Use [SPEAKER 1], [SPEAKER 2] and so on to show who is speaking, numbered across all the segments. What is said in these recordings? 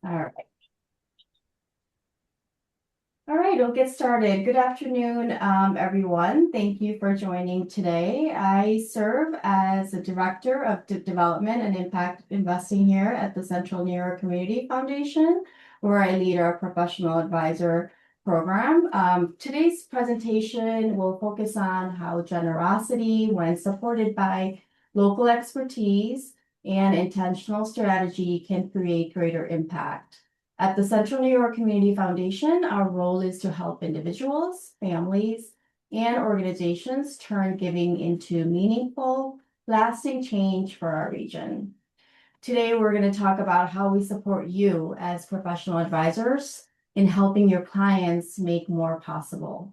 [SPEAKER 1] All right. All right, we'll get started. Good afternoon, everyone. Thank you for joining today. I serve as the Director of Development and Impact Investing here at the Central New York Community Foundation, where I lead our professional advisor program. Today's presentation will focus on how generosity, when supported by local expertise and intentional strategy, can create greater impact. At the Central New York Community Foundation, our role is to help individuals, families, and organizations turn giving into meaningful, lasting change for our region. Today, we're going to talk about how we support you as professional advisors in helping your clients make more possible.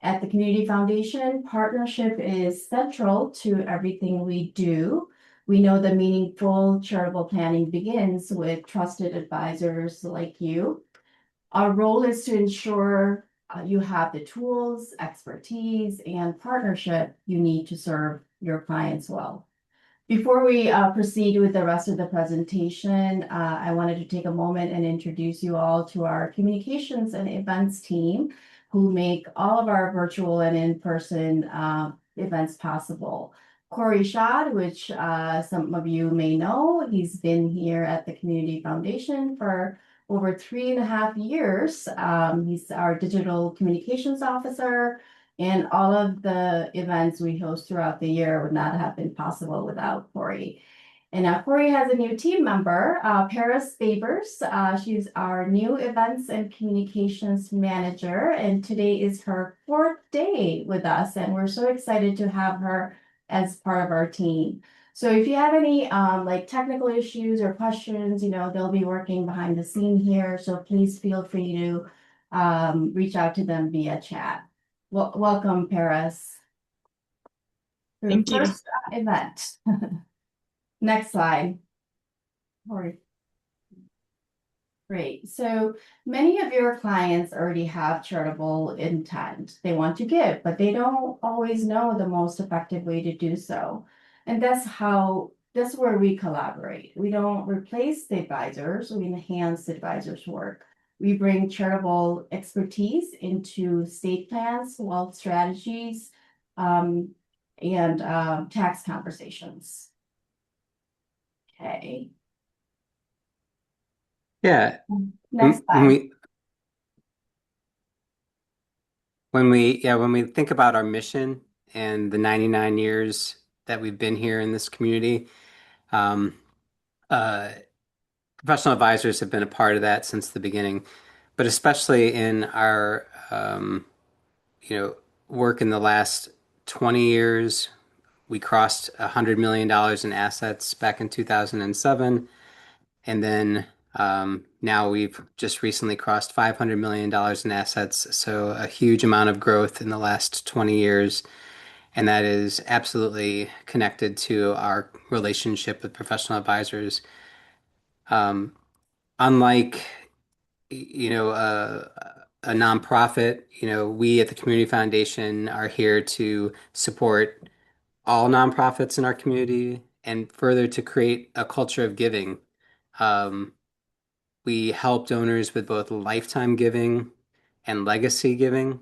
[SPEAKER 1] At the Community Foundation, partnership is central to everything we do. We know that meaningful charitable planning begins with trusted advisors like you. Our role is to ensure you have the tools, expertise, and partnership you need to serve your clients well. Before we proceed with the rest of the presentation, I wanted to take a moment and introduce you all to our communications and events team who make all of our virtual and in-person events possible. Corey Schad, which some of you may know, he's been here at the Community Foundation for over 3.5 years. He's our digital communications officer, and all of the events we host throughout the year would not have been possible without Corey. And now Corey has a new team member, Paris Favors. She's our new events and communications manager, and today is her 4th day with us, and we're so excited to have her as part of our team. So if you have any like technical issues or questions, they'll be working behind the scene here. So please feel free to reach out to them via chat. Well, welcome, Paris, to the
[SPEAKER 2] Thank you.
[SPEAKER 1] first event. Next slide. Great. So many of your clients already have charitable intent. They want to give, but they don't always know the most effective way to do so. And that's where we collaborate. We don't replace the advisors, we enhance the advisors' work. We bring charitable expertise into estate plans, wealth strategies, um, and tax conversations. Okay.
[SPEAKER 2] Yeah,
[SPEAKER 1] Next
[SPEAKER 2] when
[SPEAKER 1] slide.
[SPEAKER 2] when we think about our mission and the 99 years that we've been here in this community, um, uh, professional advisors have been a part of that since the beginning, but especially in our you know, work in the last 20 years, we crossed $100 million in assets back in 2007. And then now we've just recently crossed $500 million in assets. So a huge amount of growth in the last 20 years. And that is absolutely connected to our relationship with professional advisors. Um, Unlike, a nonprofit, we at the Community Foundation are here to support all nonprofits in our community and further to create a culture of giving. Um, We help donors with both lifetime giving and legacy giving.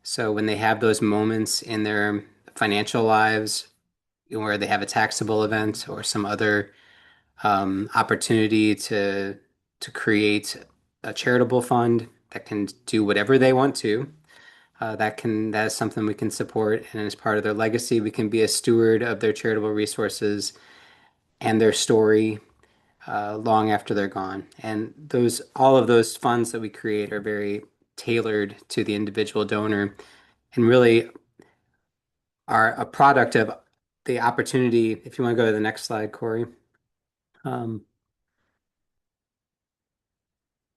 [SPEAKER 2] So when they have those moments in their financial lives where they have a taxable event or some other opportunity to create a charitable fund that can do whatever they want to, that is something we can support. And as part of their legacy, we can be a steward of their charitable resources and their story long after they're gone. And all of those funds that we create are very tailored to the individual donor and really are a product of the opportunity. If you want to go to the next slide, Corey, um,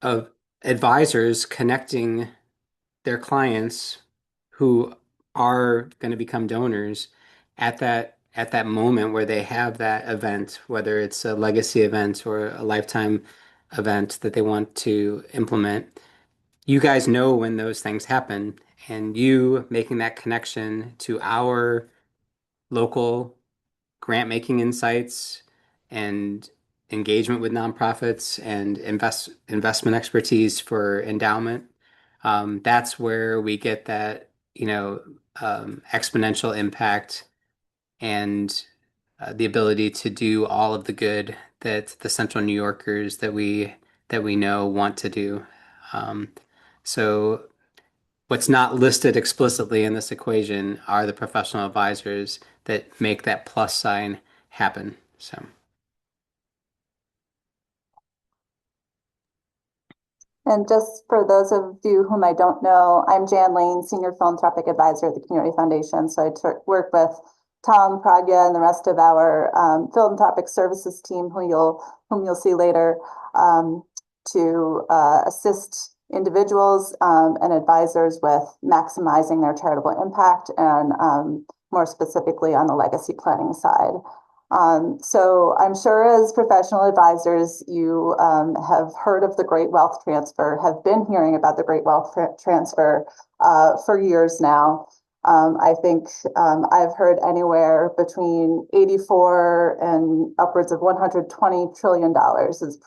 [SPEAKER 2] of advisors connecting their clients who are going to become donors at that moment where they have that event, whether it's a legacy event or a lifetime event that they want to implement. You guys know when those things happen, and you making that connection to our local grant making insights and engagement with nonprofits and investment expertise for endowment. That's where we get that, exponential impact and the ability to do all of the good that the Central New Yorkers that we know want to do. Um, so what's not listed explicitly in this equation are the professional advisors that make that plus sign happen. So.
[SPEAKER 3] And just for those of you whom I don't know, I'm Jan Lane, Senior Philanthropic Advisor at the Community Foundation. So I work with Tom Pragya and the rest of our philanthropic services team, whom you'll see later, to assist individuals and advisors with maximizing their charitable impact and more specifically on the legacy planning side. So I'm sure as professional advisors, you have heard of the Great Wealth Transfer, have been hearing about the Great Wealth Transfer for years now. I think I've heard anywhere between 84 and upwards of $120 trillion is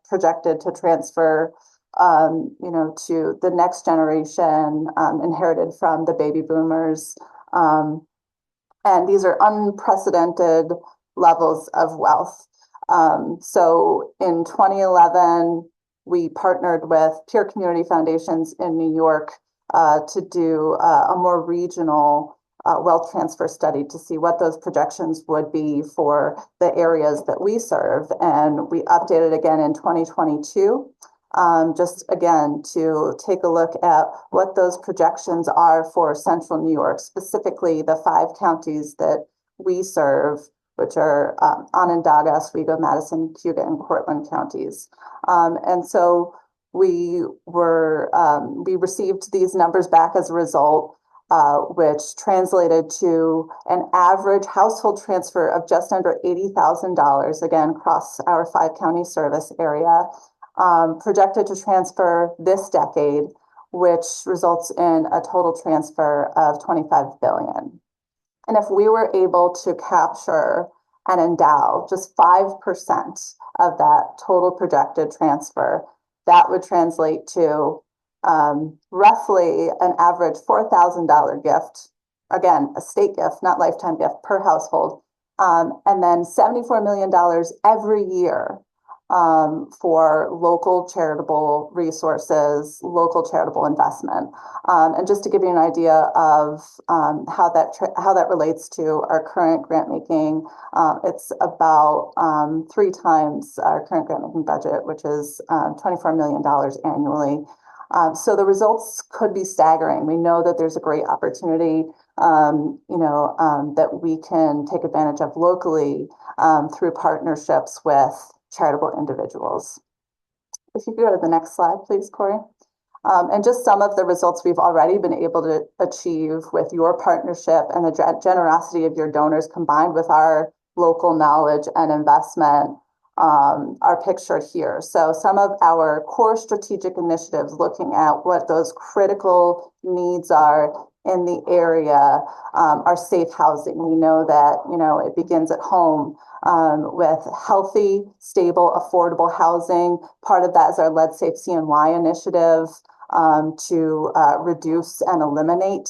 [SPEAKER 3] projected to transfer, to the next generation, inherited from the baby boomers. And these are unprecedented levels of wealth. So in 2011, we partnered with Peer Community Foundations in New York to do a more regional wealth transfer study to see what those projections would be for the areas that we serve. And we updated again in 2022, just again to take a look at what those projections are for Central New York, specifically the 5 counties that we serve, which are Onondaga, Oswego, Madison, Cayuga, and Cortland counties. And so we received these numbers back as a result, which translated to an average household transfer of just under $80,000, again, across our 5 county service area, projected to transfer this decade, which results in a total transfer of $25 billion. And if we were able to capture and endow just 5% of that total projected transfer, that would translate to roughly an average $4,000 gift, again, a state gift, not lifetime gift per household, and then $74 million every year for local charitable resources, local charitable investment. And just to give you an idea of how that relates to our current grant making, it's about 3 times our current grant making budget, which is $24 million annually. So the results could be staggering. We know that there's a great opportunity, that we can take advantage of locally through partnerships with charitable individuals. If you could go to the next slide, please, Corey. And just some of the results we've already been able to achieve with your partnership and the generosity of your donors combined with our local knowledge and investment are pictured here. So some of our core strategic initiatives looking at what those critical needs are in the area are safe housing. We know that, it begins at home with healthy, stable, affordable housing. Part of that is our Lead Safe CNY initiative to reduce and eliminate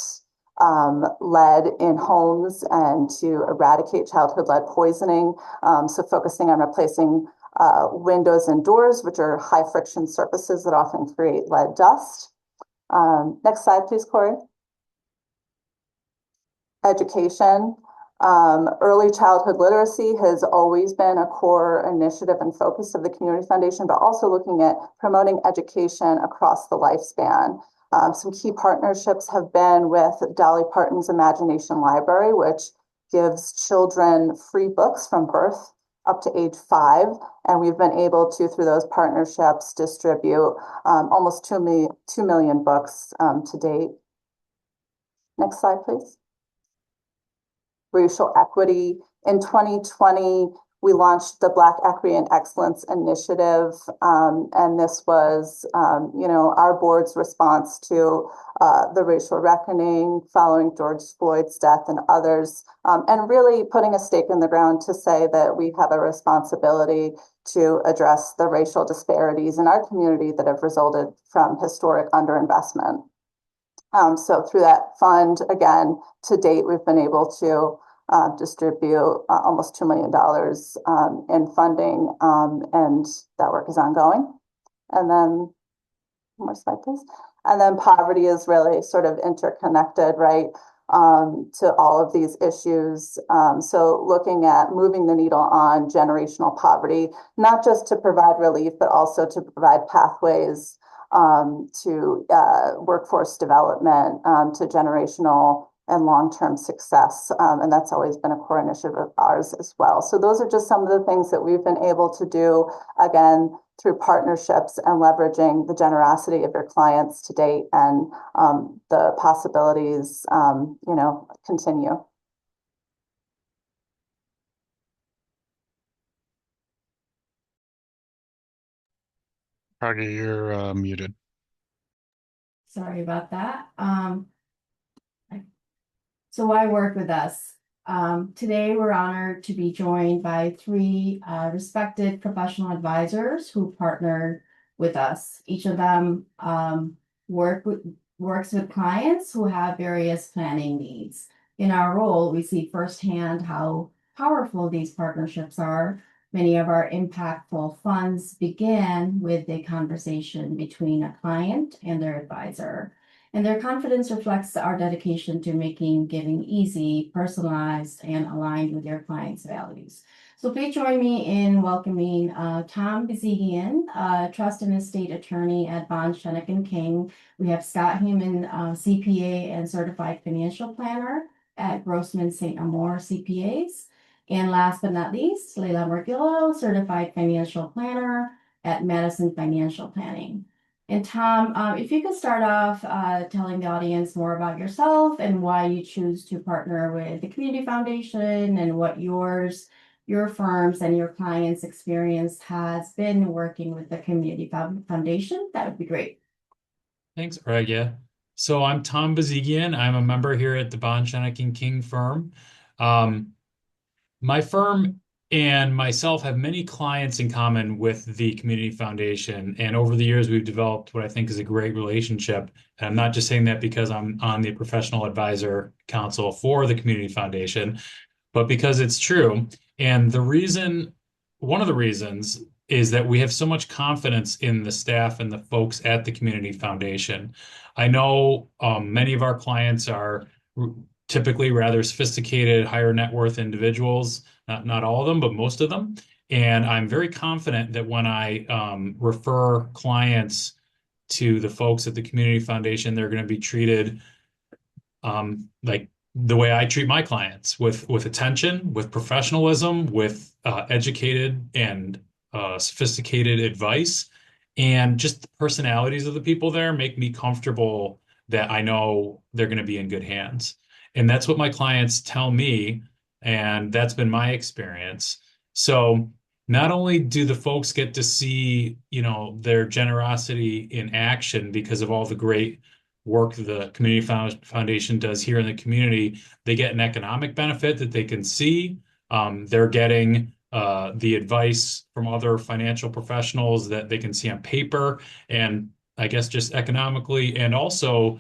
[SPEAKER 3] lead in homes and to eradicate childhood lead poisoning. So focusing on replacing windows and doors, which are high friction surfaces that often create lead dust. Next slide, please, Corey. Education. Early childhood literacy has always been a core initiative and focus of the Community Foundation, but also looking at promoting education across the lifespan. Some key partnerships have been with Dolly Parton's Imagination Library, which gives children free books from birth up to age 5. And we've been able to, through those partnerships, distribute almost 2 million books to date. Next slide, please. Racial equity. In 2020, we launched the Black Equity and Excellence Initiative, and this was, our board's response to the racial reckoning following George Floyd's death and others, and really putting a stake in the ground to say that we have a responsibility to address the racial disparities in our community that have resulted from historic underinvestment. So through that fund, again, to date, we've been able to distribute almost $2 million in funding, and that work is ongoing. And then, more slide, please. And then poverty is really sort of interconnected, right, to all of these issues. So looking at moving the needle on generational poverty, not just to provide relief, but also to provide pathways to workforce development, to generational and long-term success. And that's always been a core initiative of ours as well. So those are just some of the things that we've been able to do, again, through partnerships and leveraging the generosity of your clients to date, and the possibilities, continue.
[SPEAKER 4] Pragya, you're muted.
[SPEAKER 1] Sorry about that. So why work with us? Today, we're honored to be joined by three respected professional advisors who partnered with us. Each of them works with clients who have various planning needs. In our role, we see firsthand how powerful these partnerships are. Many of our impactful funds begin with a conversation between a client and their advisor. And their confidence reflects our dedication to making giving easy, personalized, and aligned with your clients' values. So please join me in welcoming Tom Bezigian, Trust and Estate Attorney at Bond, Shennick & King. We have Scott Heyman, CPA and Certified Financial Planner at Grossman St. Amour CPAs. And last but not least, Leila Margillo, Certified Financial Planner at Madison Financial Planning. And Tom, if you could start off telling the audience more about yourself and why you choose to partner with the Community Foundation and what your firm's and your clients' experience has been working with the Community Foundation, that would be great.
[SPEAKER 5] Thanks, Pragya. So I'm Tom Bezigian. I'm a member here at the Bond, Shennick & King firm. My firm and myself have many clients in common with the Community Foundation. And over the years, we've developed what I think is a great relationship. And I'm not just saying that because I'm on the Professional Advisor Council for the Community Foundation, but because it's true. And one of the reasons is that we have so much confidence in the staff and the folks at the Community Foundation. I know many of our clients are typically rather sophisticated, higher net worth individuals, not all of them, but most of them. And I'm very confident that when I refer clients to the folks at the Community Foundation, they're going to be treated like the way I treat my clients, with attention, with professionalism, with educated and sophisticated advice. And just the personalities of the people there make me comfortable that I know they're going to be in good hands. And that's what my clients tell me, and that's been my experience. So not only do the folks get to see, their generosity in action because of all the great work the Community Foundation does here in the community, they get an economic benefit that they can see. They're getting the advice from other financial professionals that they can see on paper, and I guess just economically, and also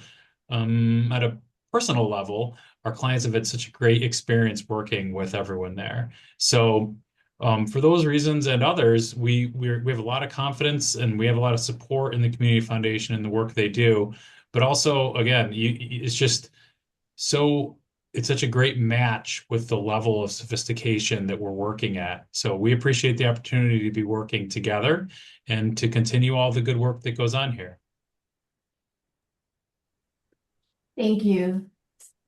[SPEAKER 5] at a personal level, our clients have had such a great experience working with everyone there. So for those reasons and others, we have a lot of confidence and we have a lot of support in the Community Foundation and the work they do. But also, again, it's such a great match with the level of sophistication that we're working at. So we appreciate the opportunity to be working together and to continue all the good work that goes on here.
[SPEAKER 1] Thank you.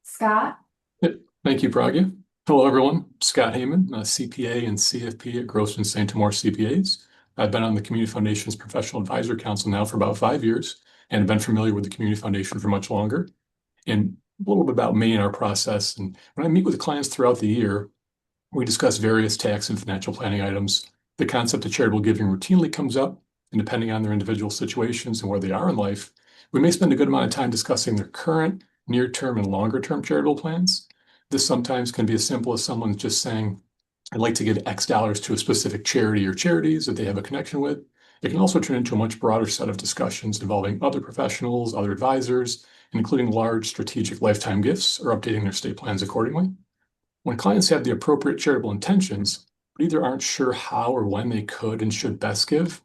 [SPEAKER 1] Scott?
[SPEAKER 6] Thank you, Pragya. Hello, everyone. Scott Heyman, a CPA and CFP at Grossman St. Amour CPAs. I've been on the Community Foundation's Professional Advisor Council now for about 5 years and have been familiar with the Community Foundation for much longer. And a little bit about me and our process. And when I meet with clients throughout the year, we discuss various tax and financial planning items. The concept of charitable giving routinely comes up, and depending on their individual situations and where they are in life, we may spend a good amount of time discussing their current, near-term, and longer-term charitable plans. This sometimes can be as simple as someone just saying, I'd like to give X dollars to a specific charity or charities that they have a connection with. It can also turn into a much broader set of discussions involving other professionals, other advisors, including large strategic lifetime gifts or updating their estate plans accordingly. When clients have the appropriate charitable intentions, but either aren't sure how or when they could and should best give,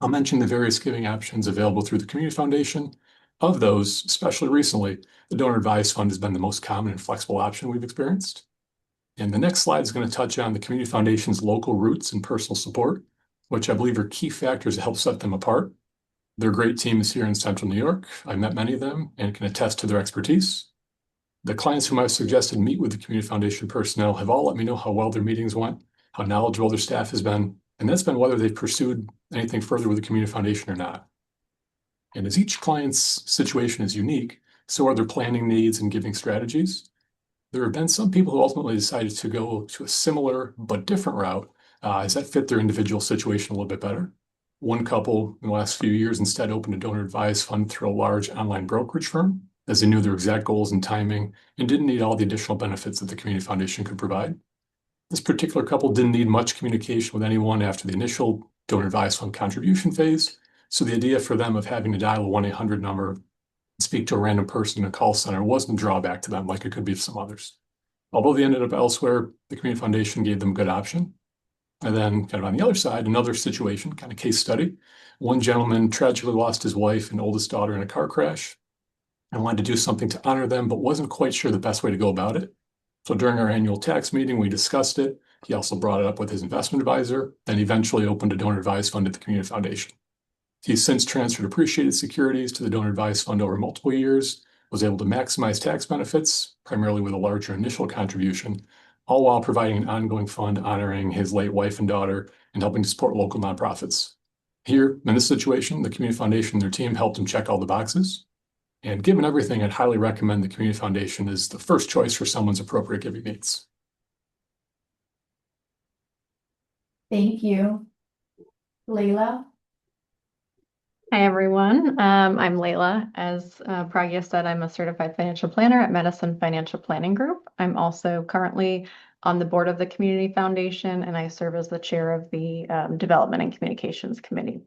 [SPEAKER 6] I'll mention the various giving options available through the Community Foundation. Of those, especially recently, the Donor Advised Fund has been the most common and flexible option we've experienced. And the next slide is going to touch on the Community Foundation's local roots and personal support, which I believe are key factors that help set them apart. Their great team is here in Central New York. I've met many of them and can attest to their expertise. The clients whom I've suggested meet with the Community Foundation personnel have all let me know how well their meetings went, how knowledgeable their staff has been, and that's been whether they've pursued anything further with the Community Foundation or not. And as each client's situation is unique, so are their planning needs and giving strategies. There have been some people who ultimately decided to go to a similar but different route as that fit their individual situation a little bit better. One couple in the last few years instead opened a donor advised fund through a large online brokerage firm, as they knew their exact goals and timing and didn't need all the additional benefits that the Community Foundation could provide. This particular couple didn't need much communication with anyone after the initial donor advised fund contribution phase, so the idea for them of having to dial a 1-800 number speak to a random person in a call center wasn't a drawback to them like it could be for some others. Although they ended up elsewhere, the Community Foundation gave them a good option. And then kind of on the other side, another situation, kind of case study. One gentleman tragically lost his wife and oldest daughter in a car crash and wanted to do something to honor them, but wasn't quite sure the best way to go about it. So during our annual tax meeting, we discussed it. He also brought it up with his investment advisor, then eventually opened a donor advised fund at the Community Foundation. He's since transferred appreciated securities to the donor advised fund over multiple years, was able to maximize tax benefits, primarily with a larger initial contribution, all while providing an ongoing fund honoring his late wife and daughter and helping to support local nonprofits. Here, in this situation, the Community Foundation and their team helped him check all the boxes. And given everything, I'd highly recommend the Community Foundation as the first choice for someone's appropriate giving needs.
[SPEAKER 1] Thank you. Layla?
[SPEAKER 4] Hi, everyone. I'm Layla. As Pragya said, I'm a certified financial planner at Medicine Financial Planning Group. I'm also currently on the board of the Community Foundation, and I serve as the chair of the Development and Communications Committee.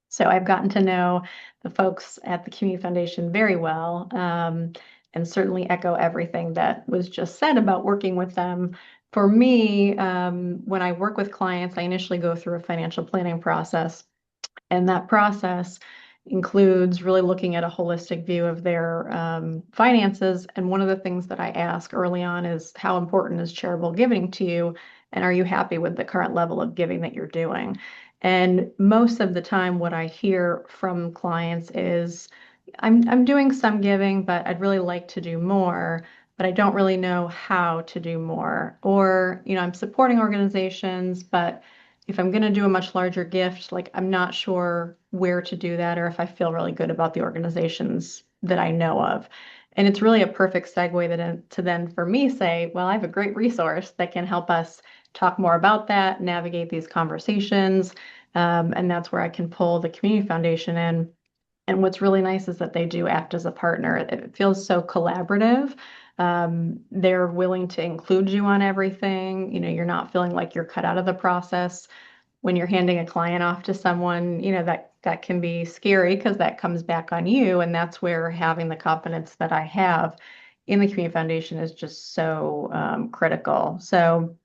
[SPEAKER 4] So I've gotten to know the folks at the Community Foundation very well, and certainly echo everything that was just said about working with them. For me, when I work with clients, I initially go through a financial planning process. And that process includes really looking at a holistic view of their finances. And one of the things that I ask early on is, how important is charitable giving to you? And are you happy with the current level of giving that you're doing? And most of the time, what I hear from clients is, I'm doing some giving, but I'd really like to do more, but I don't really know how to do more. Or, I'm supporting organizations, but if I'm going to do a much larger gift, like I'm not sure where to do that, or if I feel really good about the organizations that I know of. And it's really a perfect segue to then for me say, well, I have a great resource that can help us talk more about that, navigate these conversations. And that's where I can pull the Community Foundation in. And what's really nice is that they do act as a partner. It feels so collaborative. They're willing to include you on everything. You're not feeling like you're cut out of the process. When you're handing a client off to someone, that can be scary because that comes back on you. And that's where having the confidence that I have in the Community Foundation is just so critical. So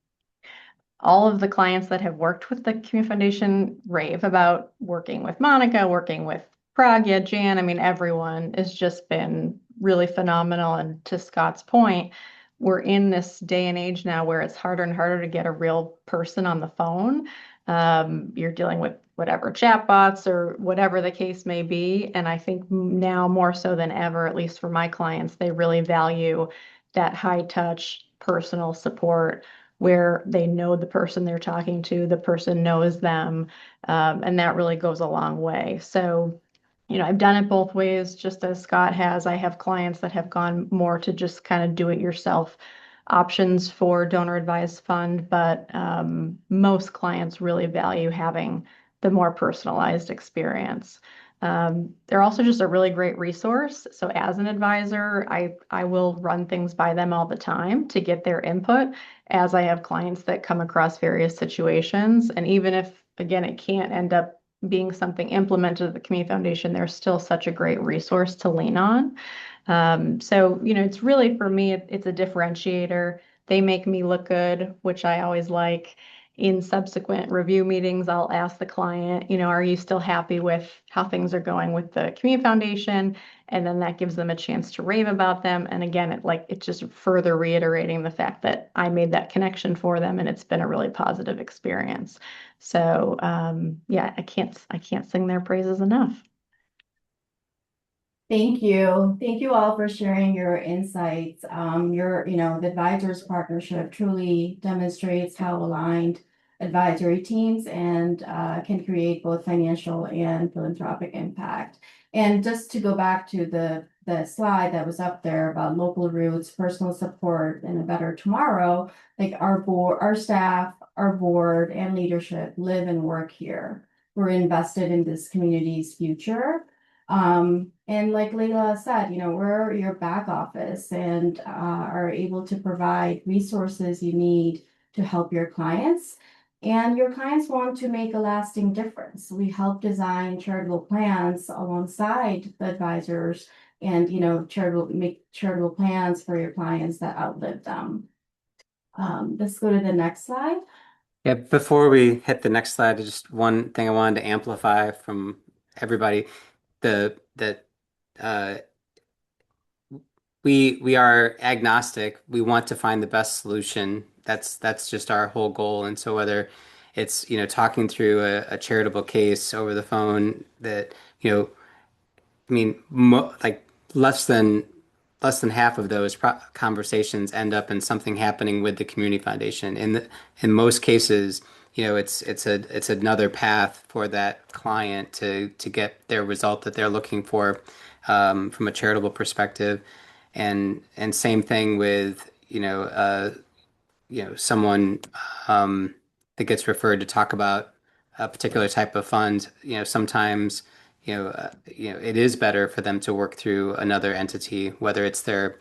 [SPEAKER 4] all of the clients that have worked with the Community Foundation rave about working with Monica, working with Pragya, Jan. I mean, everyone has just been really phenomenal. And to Scott's point, we're in this day and age now where it's harder and harder to get a real person on the phone. You're dealing with whatever chatbots or whatever the case may be. And I think now more so than ever, at least for my clients, they really value that high touch personal support where they know the person they're talking to, the person knows them, and that really goes a long way. So, I've done it both ways, just as Scott has. I have clients that have gone more to just kind of do it yourself options for donor advised fund, but most clients really value having the more personalized experience. They're also just a really great resource. So as an advisor, I will run things by them all the time to get their input as I have clients that come across various situations. And even if, again, it can't end up being something implemented at the Community Foundation, they're still such a great resource to lean on. So, it's really, for me, it's a differentiator. They make me look good, which I always like. In subsequent review meetings, I'll ask the client, are you still happy with how things are going with the Community Foundation? And then that gives them a chance to rave about them. And again, it's just further reiterating the fact that I made that connection for them, and it's been a really positive experience. So yeah, I can't sing their praises enough.
[SPEAKER 1] Thank you. Thank you all for sharing your insights. The advisors partnership truly demonstrates how aligned advisory teams and can create both financial and philanthropic impact. And just to go back to the slide that was up there about local roots, personal support, and a better tomorrow, like our staff, our board, and leadership live and work here. We're invested in this community's future. And like Leila said, we're your back office and are able to provide resources you need to help your clients. And your clients want to make a lasting difference. We help design charitable plans alongside the advisors and, make charitable plans for your clients that outlive them. Let's go to the next slide.
[SPEAKER 2] Yeah, before we hit the next slide, just one thing I wanted to amplify from everybody, that uh, we are agnostic. We want to find the best solution. That's just our whole goal. And so whether it's, talking through a charitable case over the phone that, I mean, like less than half of those conversations end up in something happening with the community foundation. In most cases, it's another path for that client to get their result that they're looking for, from a charitable perspective, and same thing with someone, that gets referred to talk about a particular type of fund. Sometimes it is better for them to work through another entity, whether it's their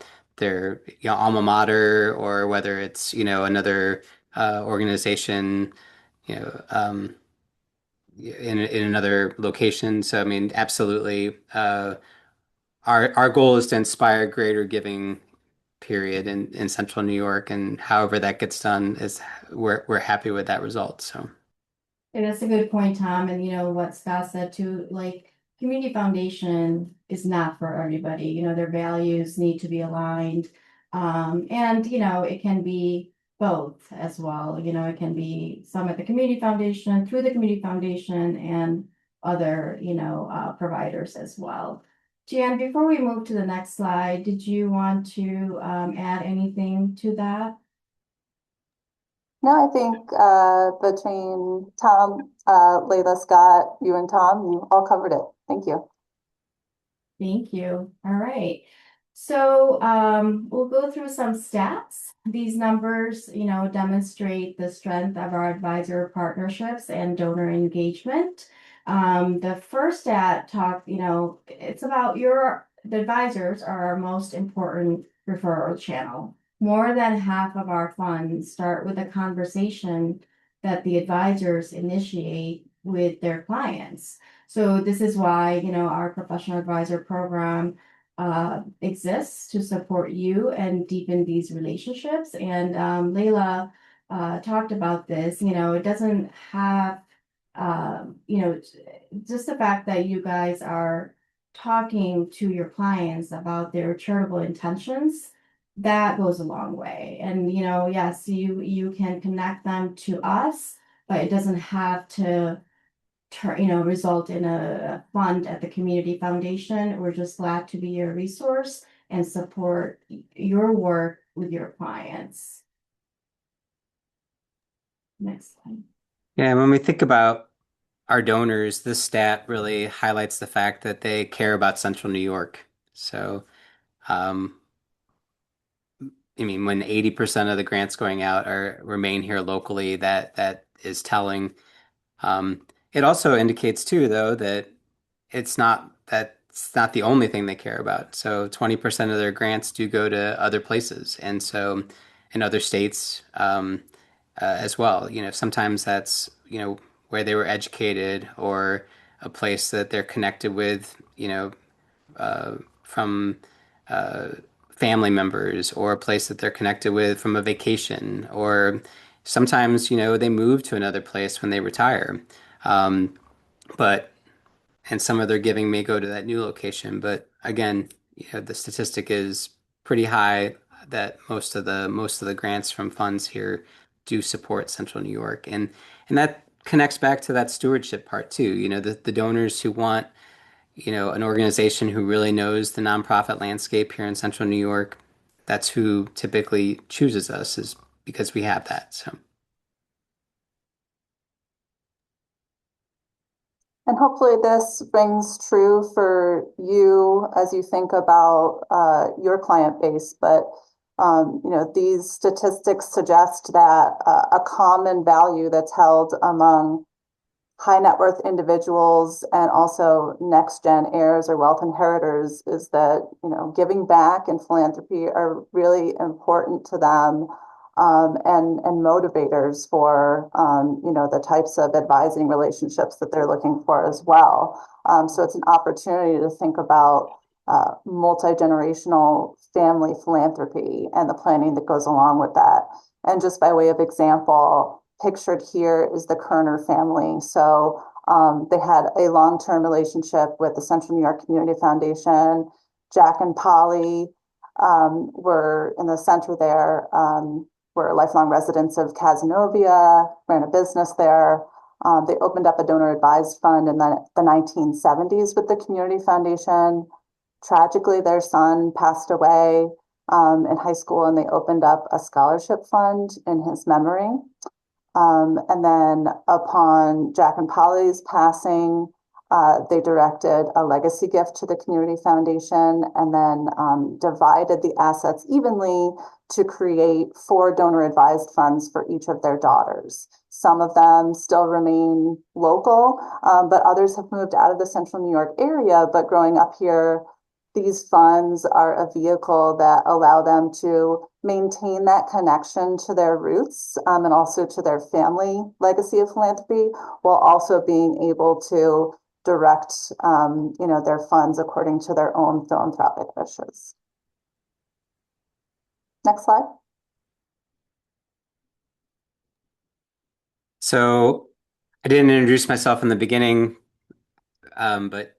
[SPEAKER 2] alma mater, or whether it's another organization you know um, in another location. So I mean, absolutely, our goal is to inspire greater giving, period, in Central New York, and however that gets done is we're happy with that result. So.
[SPEAKER 1] And that's a good point, Tom. And what Scott said too, like community foundation is not for everybody. Their values need to be aligned. And it can be both as well. It can be some at the community foundation, through the community foundation, and other, providers as well. Jan, before we move to the next slide, did you want to add anything to that?
[SPEAKER 3] No, I think between Tom, Layla, Scott, you and Tom, you all covered it. Thank you.
[SPEAKER 1] Thank you. All right. So we'll go through some stats. These numbers, demonstrate the strength of our advisor partnerships and donor engagement. The first stat it's about the advisors are our most important referral channel. More than half of our funds start with a conversation that the advisors initiate with their clients. So this is why, our professional advisor program exists to support you and deepen these relationships. And Layla talked about this, it doesn't have, just the fact that you guys are talking to your clients about their charitable intentions, that goes a long way. And, yes, you can connect them to us, but it doesn't have to result in a fund at the community foundation. We're just glad to be your resource and support your work with your clients. Next slide.
[SPEAKER 2] Yeah, when we think about our donors, this stat really highlights the fact that they care about Central New York. So, I mean, when 80% of the grants going out remain here locally, that is telling. It also indicates too, though, that that's not the only thing they care about. So 20% of their grants do go to other places, and so in other states as well. Sometimes that's where they were educated or a place that they're connected with. From uh, family members or a place that they're connected with from a vacation, or sometimes they move to another place when they retire. Um, but and some of their giving may go to that new location. But again, the statistic is pretty high that most of the grants from funds here do support Central New York, and that connects back to that stewardship part too. The donors who want an organization who really knows the nonprofit landscape here in Central New York. That's who typically chooses us, is because we have that. So.
[SPEAKER 3] And hopefully this rings true for you as you think about your client base. But these statistics suggest that a common value that's held among high net worth individuals and also next gen heirs or wealth inheritors is that giving back and philanthropy are really important to them, and motivators for the types of advising relationships that they're looking for as well. So it's an opportunity to think about multi-generational family philanthropy and the planning that goes along with that. And just by way of example, pictured here is the Kerner family. So they had a long-term relationship with the Central New York Community Foundation. Jack and Polly were in the center there, were lifelong residents of Cazenovia, ran a business there. They opened up a donor advised fund in the 1970s with the Community Foundation. Tragically, their son passed away in high school, and they opened up a scholarship fund in his memory. And then upon Jack and Polly's passing, they directed a legacy gift to the Community Foundation and then divided the assets evenly to create 4 donor advised funds for each of their daughters. Some of them still remain local, but others have moved out of the Central New York area. But growing up here, these funds are a vehicle that allow them to maintain that connection to their roots, and also to their family legacy of philanthropy, while also being able to direct their funds according to their own philanthropic wishes. Next slide.
[SPEAKER 2] So I didn't introduce myself in the beginning, but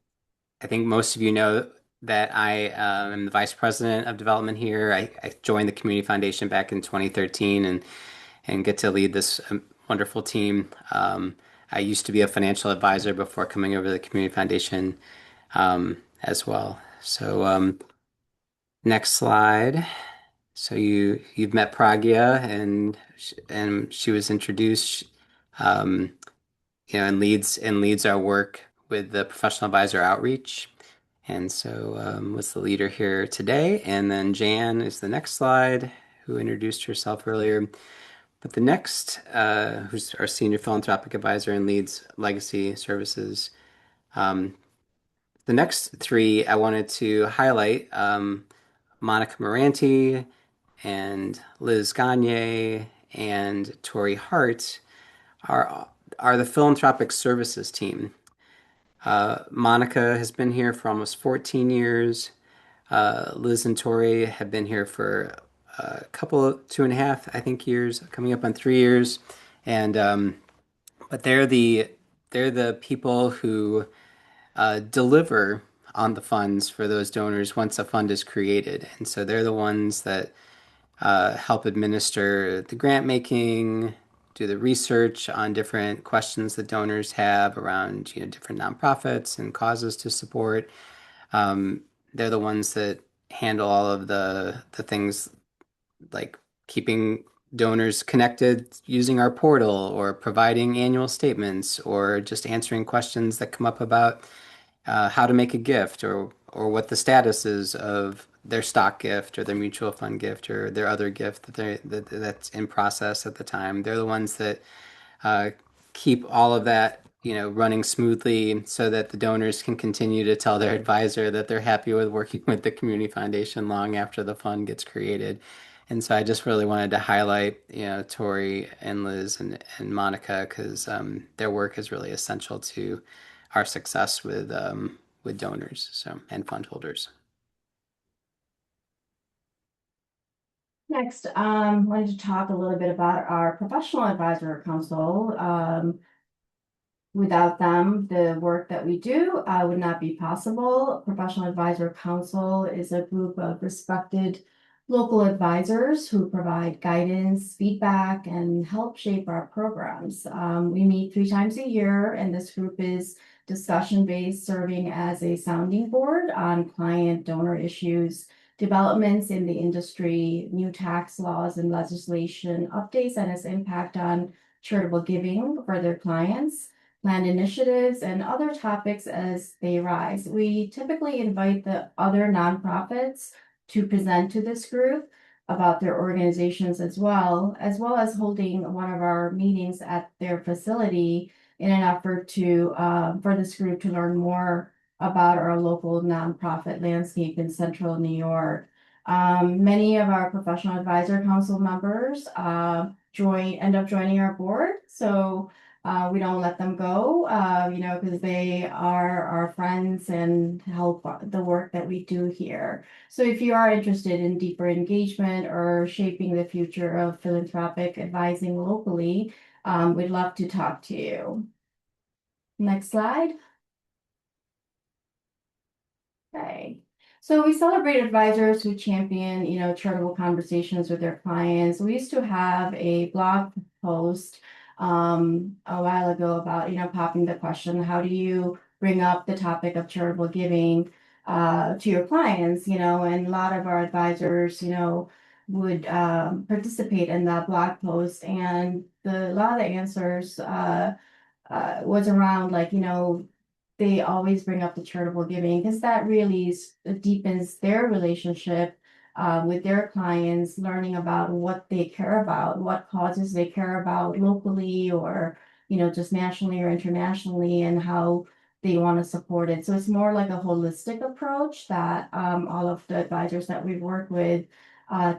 [SPEAKER 2] I think most of you know that I am the vice president of development here. I joined the Community Foundation back in 2013 and get to lead this wonderful team. I used to be a financial advisor before coming over to the Community Foundation as well. So next slide. So you've met Pragya, and she was introduced, and leads our work with the professional advisor outreach. And so was the leader here today. And then Jan is the next slide, who introduced herself earlier. But the next, who's our senior philanthropic advisor and leads legacy services. The next 3 I wanted to highlight, Monica Moranti and Liz Gagne and Tori Hart are the philanthropic services team. Monica has been here for almost 14 years. Liz and Tori have been here for a couple of 2.5, I think, years, coming up on 3 years. And but they're the people who deliver on the funds for those donors once a fund is created. And so they're the ones that help administer the grant making, do the research on different questions that donors have around different nonprofits and causes to support. They're the ones that handle all of the things like keeping donors connected using our portal, or providing annual statements, or just answering questions that come up about how to make a gift, or what the status is of their stock gift or their mutual fund gift or their other gift that's in process at the time. They're the ones that keep all of that running smoothly so that the donors can continue to tell their advisor that they're happy with working with the community foundation long after the fund gets created. And so I just really wanted to highlight, Tori and Liz and Monica because their work is really essential to our success with donors and fund holders.
[SPEAKER 1] Next, wanted to talk a little bit about our professional advisor council. Without them, the work that we do would not be possible. Professional Advisor Council is a group of respected local advisors who provide guidance, feedback, and help shape our programs. We meet 3 times a year, and this group is discussion-based, serving as a sounding board on client donor issues, developments in the industry, new tax laws and legislation updates, and its impact on charitable giving for their clients, planned initiatives, and other topics as they arise. We typically invite the other nonprofits to present to this group about their organizations as well as holding one of our meetings at their facility in an effort to for this group to learn more about our local nonprofit landscape in central New York. Many of our professional advisor council members end up joining our board. So we don't let them go, because they are our friends and help the work that we do here. So if you are interested in deeper engagement or shaping the future of philanthropic advising locally, we'd love to talk to you. Next slide. Okay. So we celebrate advisors who champion, charitable conversations with their clients. We used to have a blog post a while ago about, popping the question, how do you bring up the topic of charitable giving to your clients, and a lot of our advisors, would participate in that blog post, and a lot of the answers was around they always bring up the charitable giving because that really deepens their relationship with their clients, learning about what they care about, what causes they care about locally or, just nationally or internationally, and how they want to support it. So it's more like a holistic approach that all of the advisors that we've worked with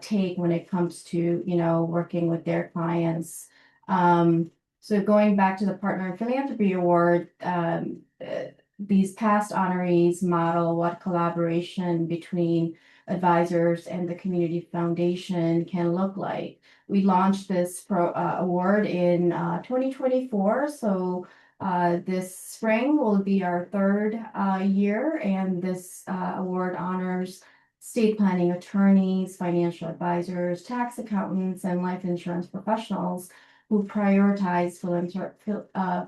[SPEAKER 1] take when it comes to, working with their clients. So going back to the Partner in Philanthropy Award, these past honorees model what collaboration between advisors and the community foundation can look like. We launched this award in 2024, so this spring will be our 3rd year, and this award honors estate planning attorneys, financial advisors, tax accountants, and life insurance professionals who prioritize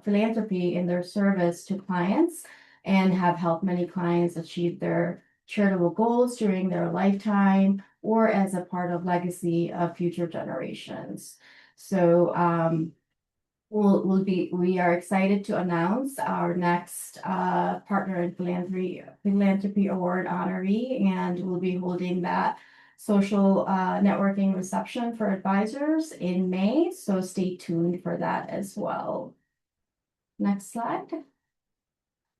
[SPEAKER 1] philanthropy in their service to clients and have helped many clients achieve their charitable goals during their lifetime or as a part of legacy of future generations. So we are excited to announce our next Partner in Philanthropy Award honoree, and we'll be holding that social networking reception for advisors in May, so stay tuned for that as well. Next slide.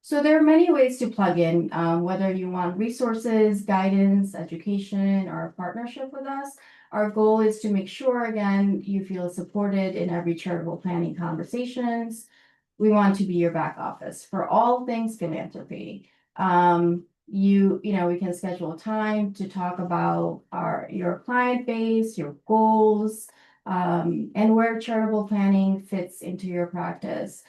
[SPEAKER 1] So there are many ways to plug in, whether you want resources, guidance, education, or a partnership with us. Our goal is to make sure, again, you feel supported in every charitable planning conversations. We want to be your back office for all things philanthropy. We can schedule time to talk about your client base, your goals, and where charitable planning fits into your practice.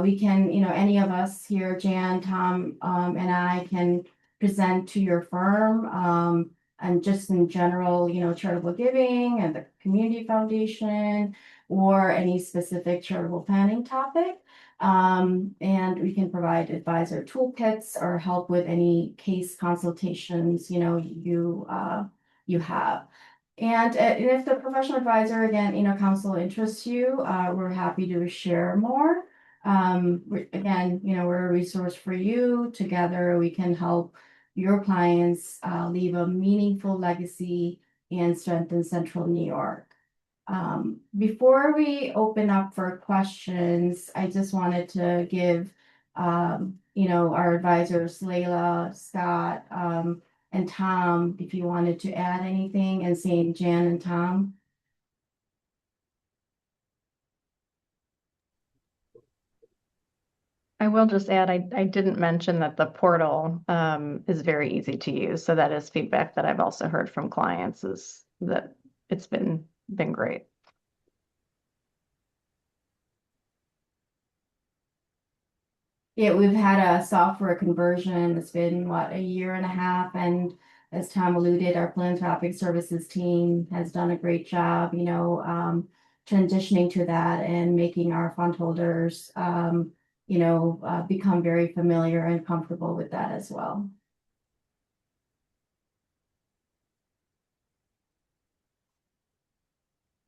[SPEAKER 1] We can, any of us here, Jan, Tom, and I can present to your firm, and just in general, charitable giving and the community foundation or any specific charitable planning topic. And we can provide advisor toolkits or help with any case consultations, you have. And if the professional advisor, again, counsel interests you, we're happy to share more. Again, we're a resource for you. Together, we can help your clients leave a meaningful legacy and strengthen Central New York. Before we open up for questions, I just wanted to give, our advisors, Layla, Scott, and Tom, if you wanted to add anything, and same Jan and Tom.
[SPEAKER 4] I will just add, I didn't mention that the portal is very easy to use. So that is feedback that I've also heard from clients, is that it's been great.
[SPEAKER 1] Yeah, we've had a software conversion. It's been what, a year and a half, and as Tom alluded, our philanthropic services team has done a great job, transitioning to that and making our fund holders, become very familiar and comfortable with that as well.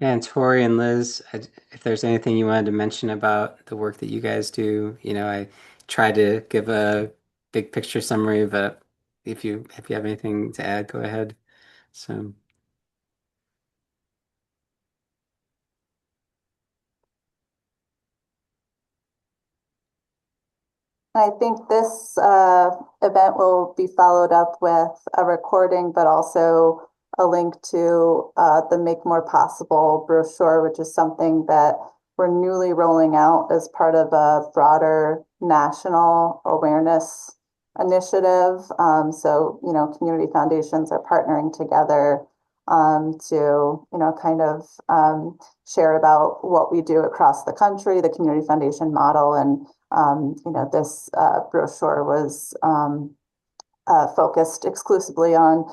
[SPEAKER 2] Yeah, and Tori and Liz, if there's anything you wanted to mention about the work that you guys do, I tried to give a big picture summary, but if you have anything to add, go ahead. So.
[SPEAKER 3] I think this event will be followed up with a recording, but also a link to the Make More Possible brochure, which is something that we're newly rolling out as part of a broader national awareness initiative. So, community foundations are partnering together to, kind of share about what we do across the country, the community foundation model, and this brochure was focused exclusively on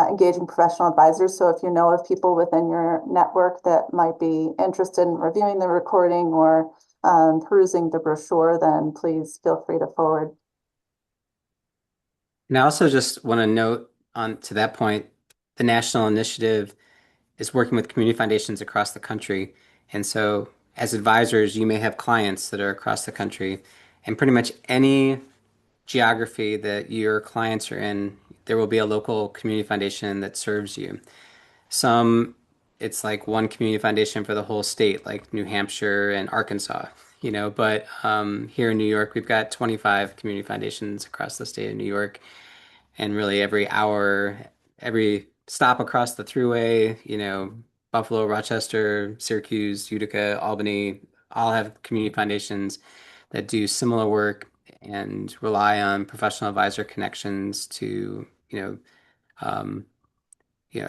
[SPEAKER 3] engaging professional advisors. So if you know of people within your network that might be interested in reviewing the recording or perusing the brochure, then please feel free to forward.
[SPEAKER 2] And I also just want to note on to that point, the national initiative is working with community foundations across the country. And so as advisors, you may have clients that are across the country, and pretty much any geography that your clients are in, there will be a local community foundation that serves you. Some, it's like one community foundation for the whole state, like New Hampshire and Arkansas, but here in New York, we've got 25 community foundations across the state of New York. And really every hour, every stop across the thruway, Buffalo, Rochester, Syracuse, Utica, Albany, all have community foundations that do similar work and rely on professional advisor connections to, um,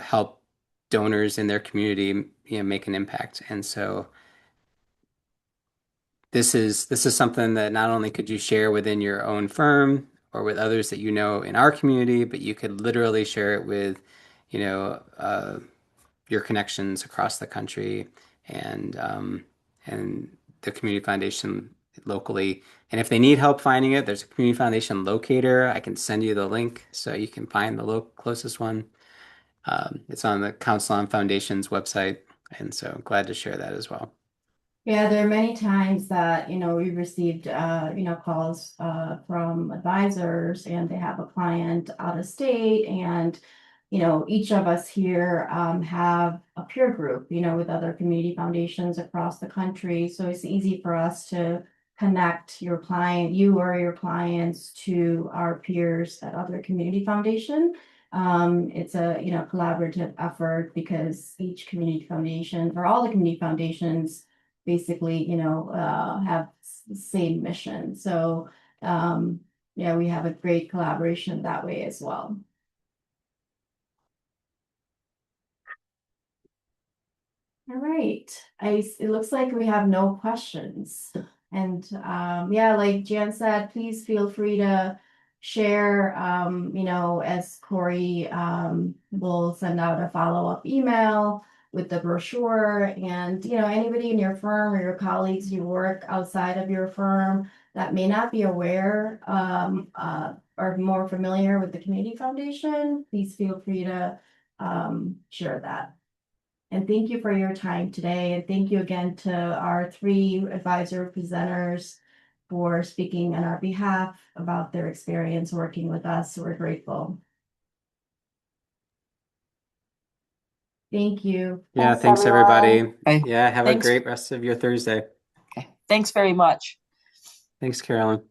[SPEAKER 2] help donors in their community, make an impact. And so this is something that not only could you share within your own firm or with others that you know in our community, but you could literally share it with, your connections across the country and the community foundation locally. And if they need help finding it, there's a community foundation locator. I can send you the link so you can find the closest one. It's on the Council on Foundations website, and so glad to share that as well.
[SPEAKER 1] Yeah, there are many times that, we received, calls from advisors, and they have a client out of state, and, each of us here have a peer group, with other community foundations across the country. So it's easy for us to connect you or your clients to our peers at other community foundation. It's a, collaborative effort because each community foundation, or all the community foundations, basically, have the same mission. So, yeah, we have a great collaboration that way as well. All right, it looks like we have no questions. And yeah, like Jan said, please feel free to share, as Corey will send out a follow-up email with the brochure, and anybody in your firm or your colleagues you work outside of your firm that may not be aware or more familiar with the community foundation, please feel free to share that. And thank you for your time today. And thank you again to our 3 advisor presenters for speaking on our behalf about their experience working with us. We're grateful. Thank you.
[SPEAKER 2] Yeah,
[SPEAKER 3] Thanks,
[SPEAKER 2] thanks
[SPEAKER 3] everyone.
[SPEAKER 2] everybody.
[SPEAKER 7] Okay,
[SPEAKER 2] Yeah, have a
[SPEAKER 7] thanks.
[SPEAKER 2] great rest of your Thursday.
[SPEAKER 7] Okay, thanks very much.
[SPEAKER 2] Thanks, Carolyn.